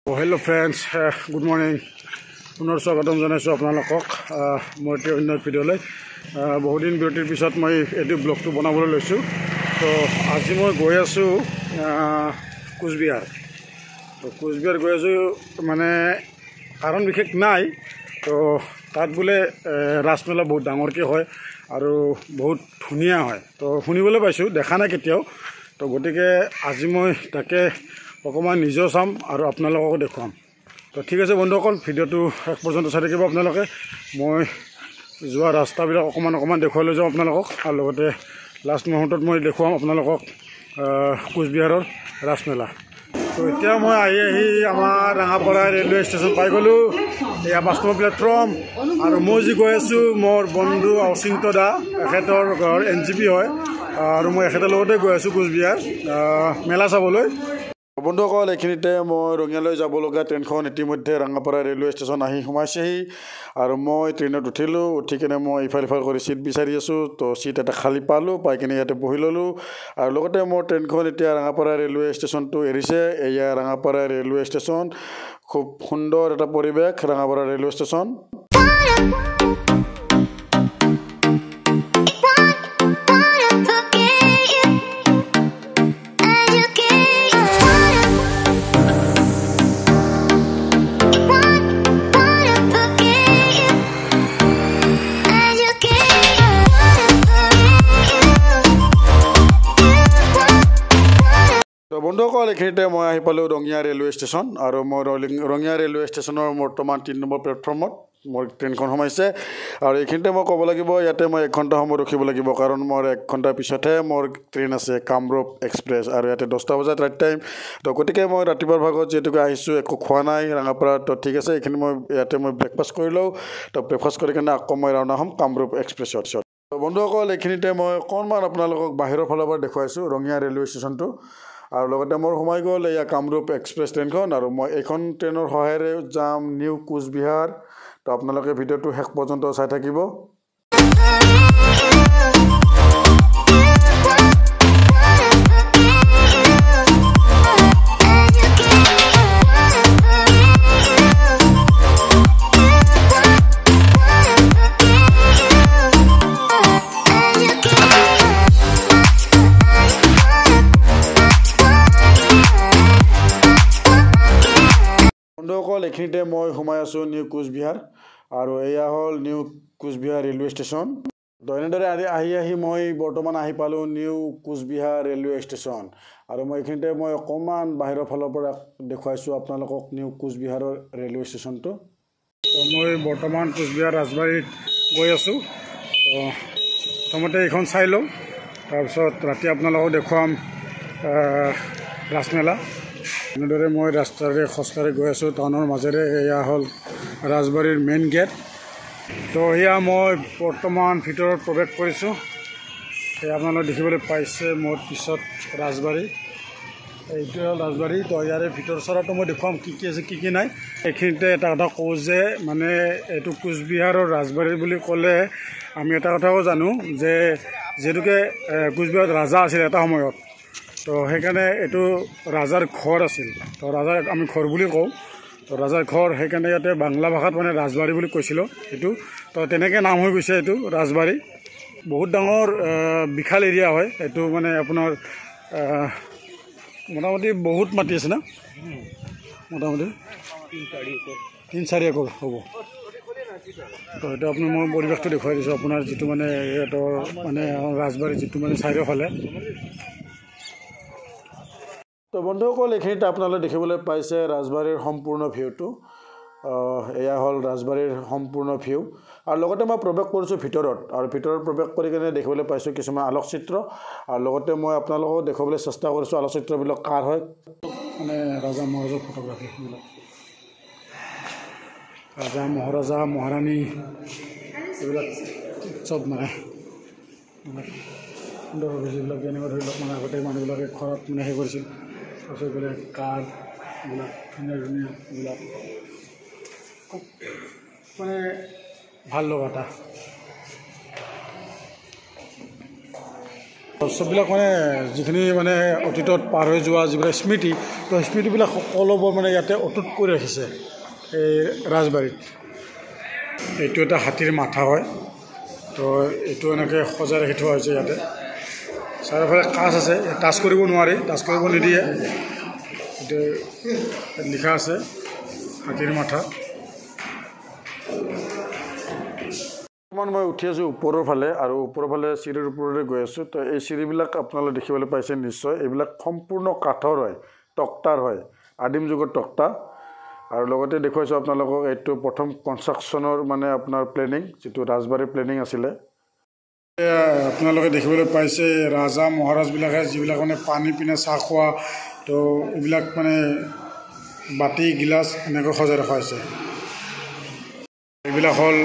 Hello friends good morning पुनः स्वागतम जानाइছোঁ আপোনালোকক মই এতিয়া অন্য ভিডিঅ'লৈ বহুত দিন বিৰতিৰ পিছত মই এই ব্লগটো বনাবলৈ লৈছোঁ। তো আজি মই গৈ আছোঁ কোচবিহাৰ। তো কোচবিহাৰ গৈ আছোঁ মানে কাৰণ বিশেষ নাই। তো তাত বোলে ৰাসমেলা বহুত ডাঙৰকৈ হয় আৰু বহুত ধুনীয়া হয়। তো শুনিবলৈ পাইছোঁ, দেখা নাই কেতিয়াও। তো গতিকে আজি মই তাকে অকণমান নিজেও চাম আৰু আপোনালোককো দেখুৱাম। তো ঠিক আছে বন্ধুসকল, ভিডিঅ'টো শেষ পৰ্যন্ত চাই থাকিব আপোনালোকে। মই যোৱা ৰাস্তাবিলাক অকণমান দেখুৱাই লৈ যাওঁ আপোনালোকক, আৰু লগতে লাষ্ট মুহূৰ্তত মই দেখুৱাম আপোনালোকক কোচবিহাৰৰ ৰাসমেলা। তো এতিয়া মই আহি আমাৰ ৰাঙাপাৰা ৰেলৱে ষ্টেচন পাই গ'লোঁ। এয়া 5 নম্বৰ প্লেটফৰ্ম। আৰু মই যি গৈ আছোঁ মোৰ বন্ধু অচিন্ত দা, এখেতৰ ঘৰ NGP হয়, আৰু মই এখেতৰ লগতে গৈ আছোঁ কোচবিহাৰ মেলা চাবলৈ। বন্ধুসকল, এইখিনিতে মই ৰঙিয়ালৈ যাব লগা ট্ৰেইনখন ইতিমধ্যে ৰাঙাপাৰা ৰেলৱে ষ্টেচন আহি সোমাইছেহি। আৰু মই ট্ৰেইনত উঠিলোঁ। উঠি কিনে মই ইফাল কৰি চিট বিচাৰি আছোঁ। তো চিট এটা খালী পালোঁ, পাই কিনে ইয়াতে বহি ল'লোঁ। আৰু লগতে মোৰ ট্ৰেইনখন এতিয়া ৰাঙাপাৰা ৰেলৱে ষ্টেচনটো এৰিছে। এয়া ৰাঙাপাৰা ৰেলৱে ষ্টেচন, খুব সুন্দৰ এটা পৰিৱেশ ৰাঙাপাৰা ৰেলৱে ষ্টেচন। বন্ধুসকল, এইখিনিতে মই আহি পালোঁ ৰঙিয়া ৰেলৱে ষ্টেচন। আৰু মই ৰঙিয়া ৰেলৱে ষ্টেচনৰ বৰ্তমান 3 নম্বৰ প্লেটফৰ্মত মোৰ ট্ৰেইনখন সোমাইছে। আৰু এইখিনিতে মই ক'ব লাগিব, ইয়াতে মই 1 ঘণ্টা সময় ৰখিব লাগিব, কাৰণ মোৰ 1 ঘণ্টাৰ পিছতহে মোৰ ট্ৰেইন আছে কামৰূপ এক্সপ্ৰেছ, আৰু ইয়াতে 10টা বজাত ৰাইট টাইম। তো গতিকে মই ৰাতিপুৱাৰ ভাগত যিহেতুকে আহিছোঁ, একো খোৱা নাই ৰাঙাপাৰাত। তো ঠিক আছে, এইখিনি মই ইয়াতে ব্ৰেকফাষ্ট কৰি লওঁ। তো ব্ৰেকফাষ্ট কৰি কিনে আকৌ মই ৰাওনা হ'ম কামৰূপ এক্সপ্ৰেছত। তো বন্ধুসকল, এইখিনিতে মই অকণমান আপোনালোকক বাহিৰৰ ফালৰ পৰা দেখুৱাইছোঁ ৰঙিয়া ৰেলৱে ষ্টেচনটো। আৰু লগতে মোৰ সোমাই গ'ল এয়া কামৰূপ এক্সপ্ৰেছ ট্ৰেইনখন, আৰু মই এইখন ট্ৰেইনৰ সহায়েৰে যাম নিউ কোচবিহাৰ। তো আপোনালোকে ভিডিঅ'টো শেষ পৰ্যন্ত চাই থাকিব। বন্ধুসকল, এইখিনিতে মই সোমাই আছোঁ নিউ কোচবিহাৰ, আৰু এয়া হ'ল নিউ কোচবিহাৰ ৰেলৱে ষ্টেচন। তো এনেদৰে আহি মই বৰ্তমান আহি পালোঁ নিউ কোচবিহাৰ ৰেলৱে ষ্টেচন। আৰু মই এইখিনিতে মই অকণমান বাহিৰৰ ফালৰ পৰা দেখুৱাইছোঁ আপোনালোকক নিউ কোচবিহাৰৰ ৰেলৱে ষ্টেচনটো। তো মই বৰ্তমান কোচবিহাৰ ৰাজবাৰীত গৈ আছোঁ। তো প্ৰথমতে এইখন চাই লওঁ, তাৰপিছত ৰাতি আপোনালোকক দেখুৱাম ৰাসমেলা। এনেদৰে মই ৰাস্তাৰে খোজকাঢ়ি গৈ আছোঁ টাউনৰ মাজেৰে। এয়া হ'ল ৰাজবাৰীৰ মেইন গেট। তো এয়া মই বৰ্তমান ভিতৰত প্ৰৱেশ কৰিছোঁ। এয়া আপোনালোকে দেখিবলৈ পাইছে মোৰ পিছত ৰাজবাৰী। এইটোৱে হ'ল ৰাজবাৰী। তো ইয়াৰে ভিতৰ চৰাটো মই দেখুৱাম কি আছে কি নাই। এইখিনিতে এটা কথা কওঁ যে মানে এইটো কোচবিহাৰৰ ৰাজবাৰী বুলি ক'লে আমি এটা কথাও জানো যে যিহেতুকে কোচবিহাৰত ৰাজা আছিল এটা সময়ত, তো সেইকাৰণে এইটো ৰাজাৰ ঘৰ আছিল। তো ৰাজাৰ আমি ঘৰ বুলি কওঁ। তো ৰাজাৰ ঘৰ, সেইকাৰণে ইয়াতে বাংলা ভাষাত মানে ৰাজবাৰী বুলি কৈছিলোঁ এইটো। তো তেনেকৈ নাম হৈ গৈছে এইটো ৰাজবাৰী। বহুত ডাঙৰ বিশাল এৰিয়া হয় এইটো, মানে আপোনাৰ মোটামুটি বহুত মাটি আছে না, মোটামুটি 3-4 একৰ হ'ব। তো এইটো আপুনি মই পৰিৱেশটো দেখুৱাই দিছোঁ আপোনাৰ, যিটো মানে ইহঁতৰ মানে ৰাজবাৰী যিটো মানে চাৰিওফালে। তো বন্ধুসকল, এইখিনিতে আপোনালোকে দেখিবলৈ পাইছে ৰাজবাৰীৰ সম্পূৰ্ণ ভিউটো। এয়া হ'ল ৰাজবাৰীৰ সম্পূৰ্ণ ভিউ। আৰু লগতে মই প্ৰৱেশ কৰিছোঁ ভিতৰত, আৰু ভিতৰত প্ৰৱেশ কৰি কিনে দেখিবলৈ পাইছোঁ কিছুমান আলোকচিত্ৰ। আৰু লগতে মই আপোনালোকক দেখুৱাবলৈ চেষ্টা কৰিছোঁ আলোকচিত্ৰবিলাক কাৰ হয়, মানে ৰাজা মহাৰাজাৰ ফটোগ্ৰাফীবিলাক, ৰাজা মহাৰাজা মহাৰাণী এইবিলাক চব মানে সুন্দৰভাৱে যিবিলাক যেনেকৈ ধৰি লওক মানে আগতে মানুহবিলাকে ঘৰত মানে সেই কৰিছিল। তাৰপিছত এইফালে কাৰ এইবিলাক ধুনীয়া এইবিলাক খুব মানে ভাল লগা এটা। সববিলাক মানে যিখিনি মানে অতীতত পাৰ হৈ যোৱা যিবিলাক স্মৃতি, তো স্মৃতিবিলাক সকলোবোৰ মানে ইয়াতে অটুট কৰি ৰাখিছে এই ৰাজবাৰীত। এইটো এটা হাতীৰ মাথা হয়, তো এইটো এনেকৈ সজাই ৰাখি থোৱা হৈছে ইয়াতে। চাৰিওফালে কাঁচ আছে, টাচ কৰিব নোৱাৰি, টাচ কৰিব নিদিয়ে। এইটো লিখা আছে হাতীৰ মাথা। বৰ্তমান মই উঠি আছোঁ ওপৰৰ ফালে, আৰু ওপৰৰ ফালে চিৰিৰ ওপৰতে গৈ আছোঁ। তো এই চিৰিবিলাক আপোনালোকে দেখিবলৈ পাইছে নিশ্চয়। এইবিলাক সম্পূৰ্ণ কাঠৰ হয়, তক্তাৰ হয়, আদিম যুগৰ তক্তা। আৰু লগতে দেখুৱাইছোঁ আপোনালোকক এইটো প্ৰথম কনষ্ট্ৰাকশ্যনৰ মানে আপোনাৰ প্লেনিং, যিটো ৰাজবাৰীৰ প্লেনিং আছিলে। আপোনালোকে দেখিবলৈ পাইছে ৰাজা মহাৰাজবিলাকে যিবিলাক মানে পানী পিনে চাহ খোৱা, তো এইবিলাক মানে বাতি গিলাচ এনেকৈ সজাই ৰখা হৈছে। এইবিলাক হ'ল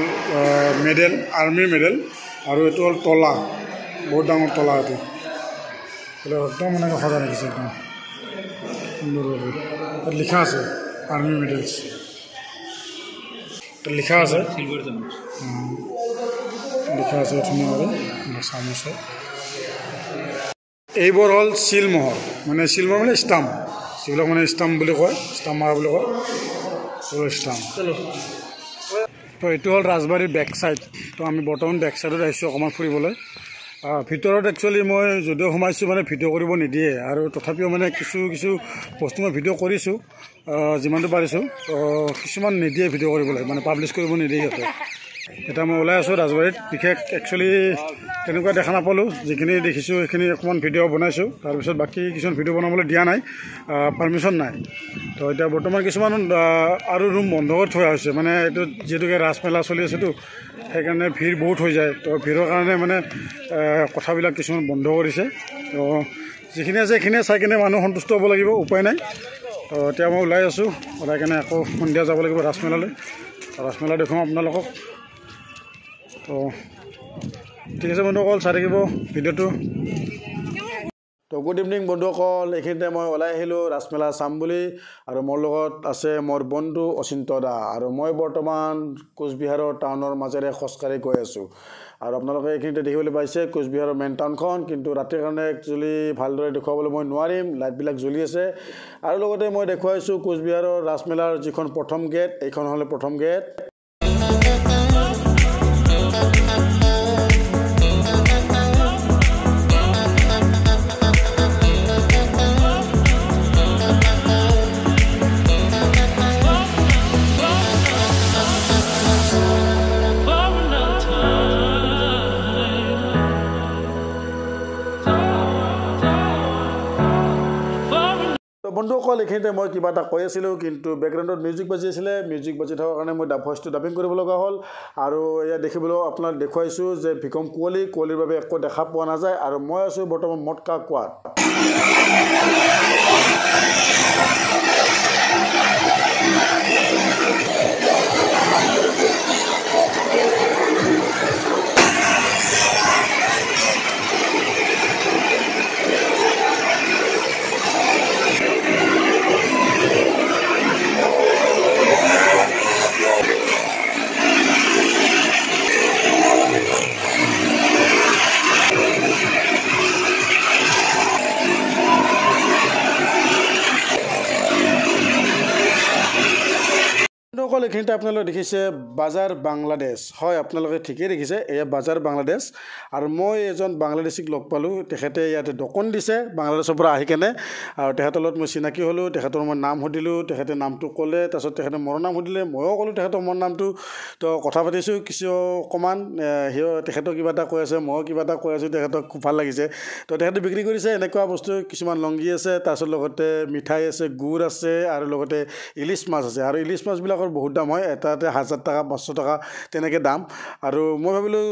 মেডেল, আৰ্মিৰ মেডেল। আৰু এইটো হ'ল তলা, বহুত ডাঙৰ তলা। এইটো একদম এনেকৈ সজাই ৰাখিছে, একদম সুন্দৰভাৱে। তাত লিখা আছে আৰ্মি মেডেলছ, লিখা আছে, লিখা আছে ধুনীয়াকৈ চামুচ। এইবোৰ হ'ল চিলমোহৰ, মানে চিলমোহৰ মানে ষ্টাম্প, যিবিলাক মানে ষ্টাম্প বুলি কয়, ষ্টাম্প মাৰা বুলি কয়, ষ্টাম্প। তো এইটো হ'ল ৰাজবাৰীৰ বেক চাইড। তো আমি বৰ্তমান বেক চাইডত আহিছোঁ অকণমান ফুৰিবলৈ। ভিতৰত একচুৱেলি মই যদিও সোমাইছোঁ মানে ভিডিঅ' কৰিব নিদিয়ে, আৰু তথাপিও মানে কিছু বস্তু মই ভিডিঅ' কৰিছোঁ যিমানটো পাৰিছোঁ। কিছুমান নিদিয়ে ভিডিঅ' কৰিবলৈ, মানে পাব্লিছ কৰিব নিদিয়ে সিহঁতে। এতিয়া মই ওলাই আছোঁ ৰাজবাৰীত। বিশেষ একচুৱেলি তেনেকুৱা দেখা নাপালোঁ, যিখিনি দেখিছোঁ সেইখিনি অকণমান ভিডিঅ' বনাইছোঁ। তাৰপিছত বাকী কিছুমান ভিডিঅ' বনাবলৈ দিয়া নাই, পাৰ্মিশ্যন নাই। তো এতিয়া বৰ্তমান কিছুমান আৰু ৰুম বন্ধ কৰি থোৱা হৈছে, মানে এইটো যিহেতুকে ৰাজমেলা চলি আছেতো, সেইকাৰণে ভিৰ বহুত হৈ যায়। তো ভিৰৰ কাৰণে মানে কথাবিলাক কিছুমান বন্ধ কৰিছে। তো যিখিনি আছে সেইখিনিয়ে চাই কিনে মানুহ সন্তুষ্ট হ'ব লাগিব, উপায় নাই। তো এতিয়া মই ওলাই আছোঁ, ওলাই কিনে আকৌ সন্ধিয়া যাব লাগিব ৰাজমেলালৈ। ৰাজমেলা দেখুৱাম আপোনালোকক। তো ঠিক আছে বন্ধুসকল, চাই থাকিব ভিডিঅ'টো। তো গুড ইভিনিং বন্ধুসকল, এইখিনিতে মই ওলাই আহিলোঁ ৰাজমেলা চাম বুলি। আৰু মোৰ লগত আছে মোৰ বন্ধু অচিন্ত দা, আৰু মই বৰ্তমান কোচবিহাৰৰ টাউনৰ মাজেৰে খোজকাঢ়ি গৈ আছোঁ। আৰু আপোনালোকে এইখিনিতে দেখিবলৈ পাইছে কোচবিহাৰৰ মেইন টাউনখন, কিন্তু ৰাতিৰ কাৰণে একচুৱেলি ভালদৰে দেখুৱাবলৈ মই নোৱাৰিম, লাইটবিলাক জ্বলি আছে। আৰু লগতে মই দেখুৱাইছোঁ কোচবিহাৰৰ ৰাজমেলাৰ যিখন প্ৰথম গেট, এইখন হ'লে প্ৰথম গেট। বন্ধুসকল, এইখিনিতে মই কিবা এটা কৈ আছিলোঁ, কিন্তু বেকগ্ৰাউণ্ডত মিউজিক বাজি আছিলে। মিউজিক বাজি থকাৰ কাৰণে মই ভইচটো ডাবিং কৰিব লগা হ'ল। আৰু এয়া দেখিবলৈ আপোনাক দেখুৱাইছোঁ যে ভিকম কুঁৱলীৰ বাবে একো দেখা পোৱা নাযায়। আৰু মই আছোঁ বৰ্তমান মটকা কোৱাত। এইখিনিতে আপোনালোকে দেখিছে বাজাৰ বাংলাদেশ। হয়, আপোনালোকে ঠিকেই দেখিছে, এয়া বাজাৰ বাংলাদেশ। আৰু মই এজন বাংলাদেশীক লগ পালোঁ, তেখেতে ইয়াতে দোকান দিছে বাংলাদেশৰ পৰা আহি কেনে। আৰু তেখেতৰ লগত মই চিনাকি হ'লোঁ, তেখেতৰ মই নাম সুধিলোঁ, তেখেতে নামটো ক'লে, তাৰপিছত তেখেতে মোৰ নাম সুধিলে, ময়ো ক'লোঁ তেখেতৰ মোৰ নামটো। তো কথা পাতিছোঁ কিছু অকণমান, তেখেতক কিবা এটা কৈ আছে, ময়ো কিবা এটা কৈ আছোঁ, তেখেতক খুব ভাল লাগিছে। তো তেখেতে বিক্ৰী কৰিছে এনেকুৱা বস্তু, কিছুমান লংগী আছে, তাৰপিছত লগতে মিঠাই আছে, গুড় আছে, আৰু লগতে ইলিচ মাছ আছে। আৰু ইলিচ মাছবিলাকৰ বহুত দাম হয়, এটাতে 1000 টকা 500 টকা তেনেকৈ দাম। আৰু মই ভাবিলোঁ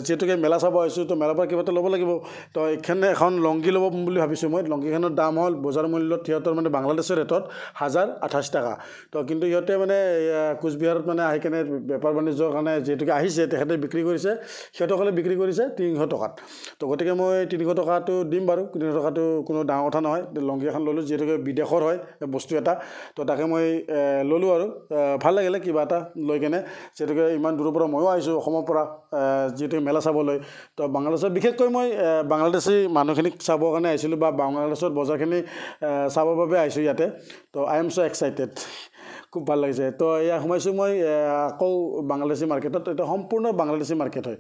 যিহেতুকে মেলা চাব আহিছোঁ, তো মেলাৰ পৰা কিবা এটা ল'ব লাগিব। তো এইখানে এখন লংগী ল'ব বুলি ভাবিছোঁ মই। লংগীখনৰ দাম হ'ল বজাৰ মূল্যত সিহঁতৰ মানে বাংলাদেশৰ ৰেটত 1028 টকা। তো কিন্তু সিহঁতে মানে কোচবিহাৰত মানে আহি কেনে বেপাৰ বাণিজ্যৰ কাৰণে যিহেতুকে আহিছে, তেখেতে বিক্ৰী কৰিছে, সিহঁতসকলে বিক্ৰী কৰিছে 300 টকাত। তো গতিকে মই 300 টকাটো দিম বাৰু, 300 টকাটো কোনো ডাঙৰ কথা নহয়। লংগী এখন ল'লোঁ, যিহেতুকে বিদেশৰ হয় বস্তু এটা। তো তাকে মই ল'লোঁ আৰু ভাল লাগিলে কিবা এটা লৈ কেনে যেহেতুকে ইমান দূৰৰ পৰা ময়ো আহিছোঁ অসমৰ পৰা যিহেতু মেলা চাবলৈ তো বাংলাদেশত বিশেষকৈ মই বাংলাদেশী মানুহখিনিক চাবৰ কাৰণে আহিছিলোঁ বা বাংলাদেশত বজাৰখিনি চাবৰ বাবে আহিছোঁ ইয়াতে তো আই এম ছ' এক্সাইটেড খুব ভাল লাগিছে তো এয়া সোমাইছোঁ মই আকৌ বাংলাদেশী মাৰ্কেটত এটা সম্পূৰ্ণ বাংলাদেশী মাৰ্কেট হয়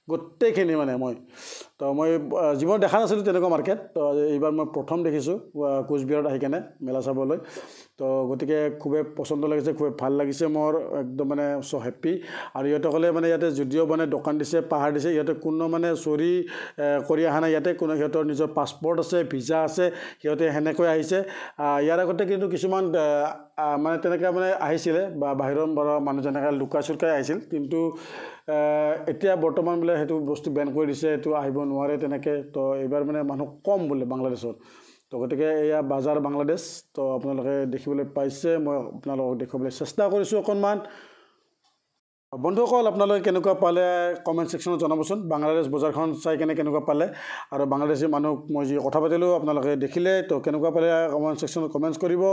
গোটেইখিনি মানে তো মই জীৱনত দেখা নাছিলোঁ তেনেকুৱা মাৰ্কেট তো এইবাৰ মই প্ৰথম দেখিছোঁ কোচবিহাৰত আহি কেনে মেলা চাবলৈ তো গতিকে খুবেই পচন্দ লাগিছে খুবেই ভাল লাগিছে মোৰ একদম মানে চ' হেপ্পী আৰু ইহঁতে ক'লে মানে ইয়াতে যদিও মানে দোকান দিছে পাহাৰ দিছে ইহঁতে কোনো মানে চুৰি কৰি অহা নাই ইয়াতে কোনো সিহঁতৰ নিজৰ পাছপৰ্ট আছে ভিজা আছে সিহঁতে সেনেকৈ আহিছে ইয়াৰ আগতে কিন্তু কিছুমান মানে তেনেকৈ মানে আহিছিলে বা বাহিৰৰ মানুহ যেনেকৈ লুকাই চুকাই আহিছিল কিন্তু এতিয়া বৰ্তমান বোলে সেইটো বস্তু বেন কৰি দিছে এইটো আহিব নোৱাৰে তেনেকৈ তো এইবাৰ মানে মানুহ কম বোলে বাংলাদেশত তো গতিকে এয়া বাজাৰ বাংলাদেশ তো আপোনালোকে দেখিবলৈ পাইছে মই আপোনালোকক দেখুৱাবলৈ চেষ্টা কৰিছোঁ অকণমান বন্ধুসকল আপোনালোকে কেনেকুৱা পালে কমেণ্ট ছেকশ্যনত জনাবচোন বাংলাদেশ বজাৰখন চাই কেনেকুৱা পালে আৰু বাংলাদেশী মানুহক মই যি কথা পাতিলোঁ আপোনালোকে দেখিলে তো কেনেকুৱা পালে কমেণ্ট ছেকশ্যনত কমেণ্টছ কৰিব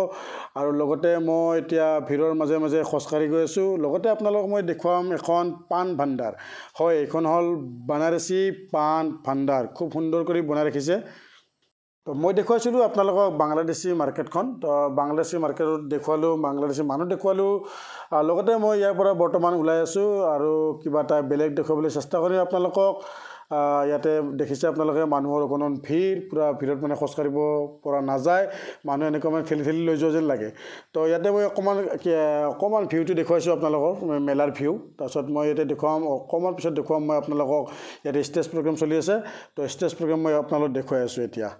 আৰু লগতে মই এতিয়া ভিৰৰ মাজে মাজে খোজকাঢ়ি গৈ আছোঁ লগতে আপোনালোকক মই দেখুৱাম এখন পাণ ভাণ্ডাৰ হয় এইখন হ'ল বানাৰসী পাণ ভাণ্ডাৰ খুব সুন্দৰ কৰি বনাই ৰাখিছে তো মই দেখুৱাইছিলোঁ আপোনালোকক বাংলাদেশী মাৰ্কেটখন তো বাংলাদেশী মাৰ্কেটত দেখুৱালোঁ বাংলাদেশী মানুহ দেখুৱালোঁ লগতে মই ইয়াৰ পৰা বৰ্তমান ওলাই আছোঁ আৰু কিবা এটা বেলেগ দেখুৱাবলৈ চেষ্টা কৰিম আপোনালোকক ইয়াতে দেখিছে আপোনালোকে মানুহৰ অকণমান ভিৰ পূৰা ভিৰত মানে খোজকাঢ়িব পৰা নাযায় মানুহ এনেকুৱা মানে ঠেলি ঠেলি লৈ যোৱা যেন লাগে তো ইয়াতে মই অকণমান ভিউটো দেখুৱাইছোঁ আপোনালোকক মেলাৰ ভিউ তাৰপিছত মই ইয়াতে দেখুৱাম অকণমান পিছত দেখুৱাম মই আপোনালোকক ইয়াতে ষ্টেজ প্ৰগ্ৰেম চলি আছে তো ষ্টেজ প্ৰগ্ৰেম মই আপোনালোকক দেখুৱাই আছোঁ এতিয়া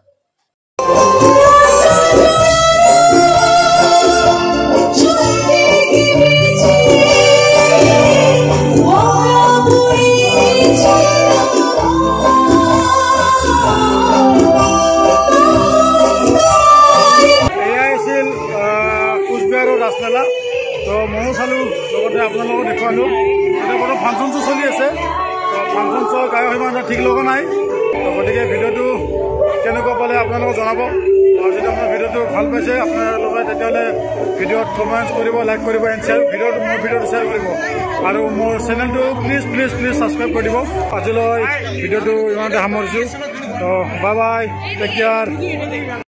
ৰাসমেলা তো ময়ো চালোঁ লগতে আপোনালোকক দেখুৱালোঁ এতিয়া বৰ্তমান ফাংচন শ্ব' চলি আছে তো ফাংচন শ্ব' গায়ক সিমান এটা ঠিক লগা নাই তো গতিকে ভিডিঅ'টো কেনেকুৱা পালে আপোনালোকক জনাব আৰু যদি আপোনাৰ ভিডিঅ'টো ভাল পাইছে আপোনালোকে তেতিয়াহ'লে ভিডিঅ'ত কমেণ্টছ কৰিব লাইক কৰিব এণ্ড শ্বেয়াৰ মোৰ ভিডিঅ'টো শ্বেয়াৰ কৰিব আৰু মোৰ চেনেলটো প্লিজ ছাবস্ক্ৰাইব কৰি দিব আজিলৈ ভিডিঅ'টো ইমানতে সামৰিছোঁ তো বাই বাই টেক কেয়াৰ